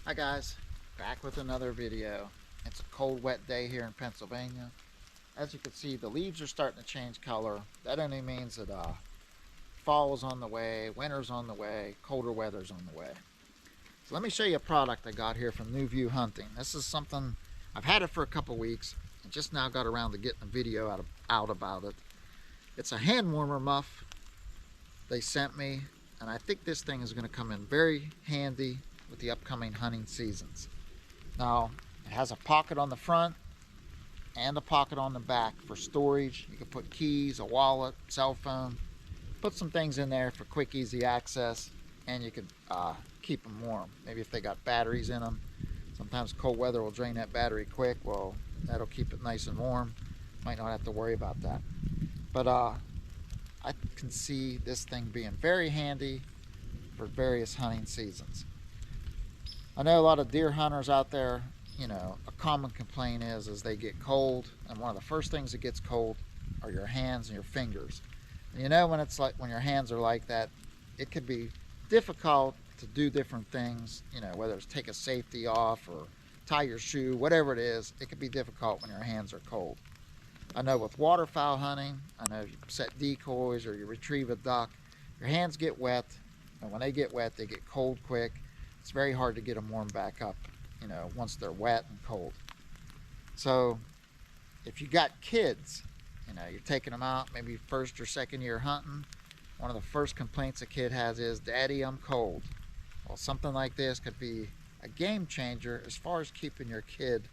Hi guys, back with another video. It's a cold, wet day here in Pennsylvania. As you can see, the leaves are starting to change color. That only means that fall is on the way, winter's on the way, colder weather's on the way. So let me show you a product I got here from New View Hunting. This is something, I've had it for a couple weeks and just now got around to getting a video out about it. It's a hand warmer muff they sent me, and I think this thing is going to come in very handy with the upcoming hunting seasons. Now, it has a pocket on the front and a pocket on the back for storage. You can put keys, a wallet, cell phone, put some things in there for quick, easy access, and you can keep them warm. Maybe if they got batteries in them. Sometimes cold weather will drain that battery quick. Well, that'll keep it nice and warm. Might not have to worry about that. But I can see this thing being very handy for various hunting seasons. I know a lot of deer hunters out there, you know, a common complaint is they get cold, and one of the first things that gets cold are your hands and your fingers. And you know, when it's like, when your hands are like that, it could be difficult to do different things, you know, whether it's take a safety off or tie your shoe, whatever it is, it could be difficult when your hands are cold. I know with waterfowl hunting, I know you set decoys or you retrieve a duck, your hands get wet, and when they get wet, they get cold quick. It's very hard to get them warm back up, you know, once they're wet and cold. So if you got kids, you know, you're taking them out, maybe first or second year hunting, one of the first complaints a kid has is, "Daddy, I'm cold." Well, something like this could be a game changer as far as keeping your kid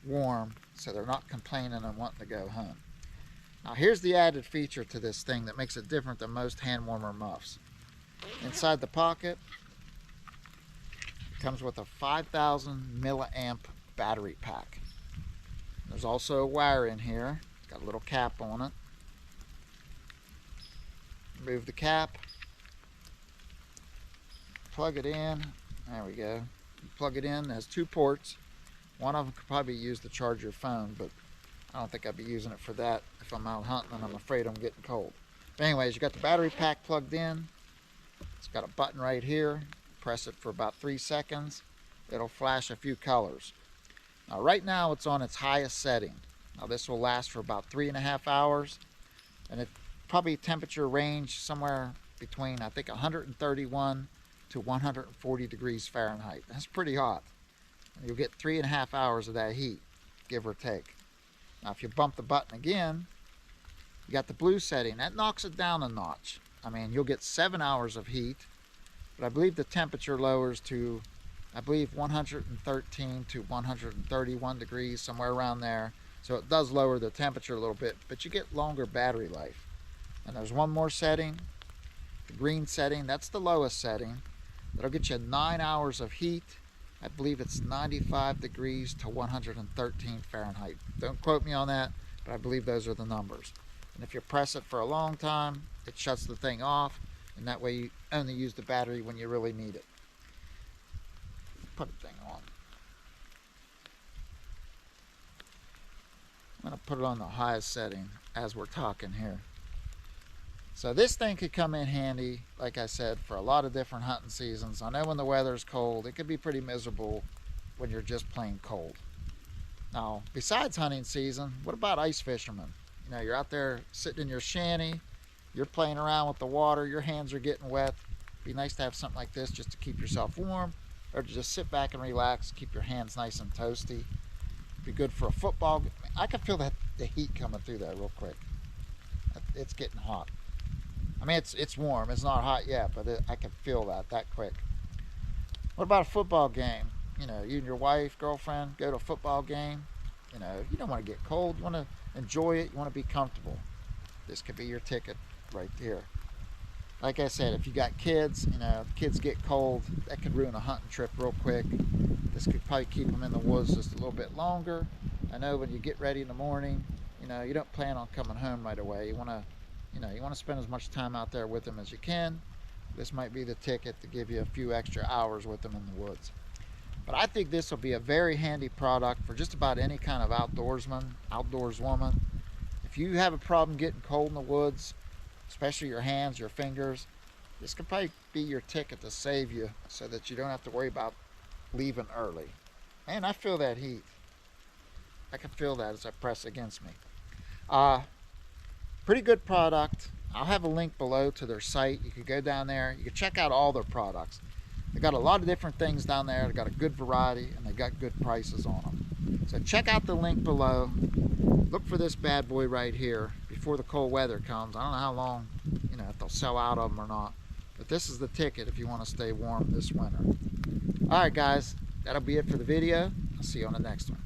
warm so they're not complaining and wanting to go home. Now here's the added feature to this thing that makes it different than most hand warmer muffs. Inside the pocket, comes with a 5,000 milliamp battery pack. There's also a wire in here. It's got a little cap on it. Remove the cap. Plug it in. There we go. You plug it in. It has two ports. One of them could probably be used to charge your phone, but I don't think I'd be using it for that if I'm out hunting and I'm afraid I'm getting cold. But anyways, you got the battery pack plugged in. It's got a button right here. Press it for about 3 seconds. It'll flash a few colors. Now right now it's on its highest setting. Now this will last for about 3.5 hours, and it probably temperature range somewhere between, I think, 131 to 140 degrees Fahrenheit. That's pretty hot. And you'll get 3.5 hours of that heat, give or take. Now if you bump the button again, you got the blue setting. That knocks it down a notch. I mean, you'll get 7 hours of heat, but I believe the temperature lowers to, I believe, 113 to 131 degrees, somewhere around there. So it does lower the temperature a little bit, but you get longer battery life. And there's one more setting, the green setting. That's the lowest setting. That'll get you 9 hours of heat. I believe it's 95 degrees to 113 Fahrenheit. Don't quote me on that, but I believe those are the numbers. And if you press it for a long time, it shuts the thing off, and that way you only use the battery when you really need it. Put the thing on. I'm going to put it on the highest setting as we're talking here. So this thing could come in handy, like I said, for a lot of different hunting seasons. I know when the weather's cold, it could be pretty miserable when you're just plain cold. Now, besides hunting season, what about ice fishermen? You know, you're out there sitting in your shanty, you're playing around with the water, your hands are getting wet. It'd be nice to have something like this just to keep yourself warm, or to just sit back and relax, keep your hands nice and toasty. It'd be good for a football. I can feel that the heat coming through there real quick. It's getting hot. I mean, it's warm. It's not hot yet, but I can feel that quick. What about a football game? You know, you and your wife, girlfriend, go to a football game. You know, you don't want to get cold. You want to enjoy it. You want to be comfortable. This could be your ticket right here. Like I said, if you got kids, you know, kids get cold, that could ruin a hunting trip real quick. This could probably keep them in the woods just a little bit longer. I know when you get ready in the morning, you know, you don't plan on coming home right away. You want to, you know, you want to spend as much time out there with them as you can. This might be the ticket to give you a few extra hours with them in the woods. But I think this will be a very handy product for just about any kind of outdoorsman, outdoorswoman. If you have a problem getting cold in the woods, especially your hands, your fingers, this could probably be your ticket to save you so that you don't have to worry about leaving early. Man, I feel that heat. I can feel that as I press against me. Pretty good product. I'll have a link below to their site. You can go down there. You can check out all their products. They got a lot of different things down there. They got a good variety and they got good prices on them. So check out the link below. Look for this bad boy right here before the cold weather comes. I don't know how long, if they'll sell out of them or not. But this is the ticket if you want to stay warm this winter. All right, guys, that'll be it for the video. I'll see you on the next one.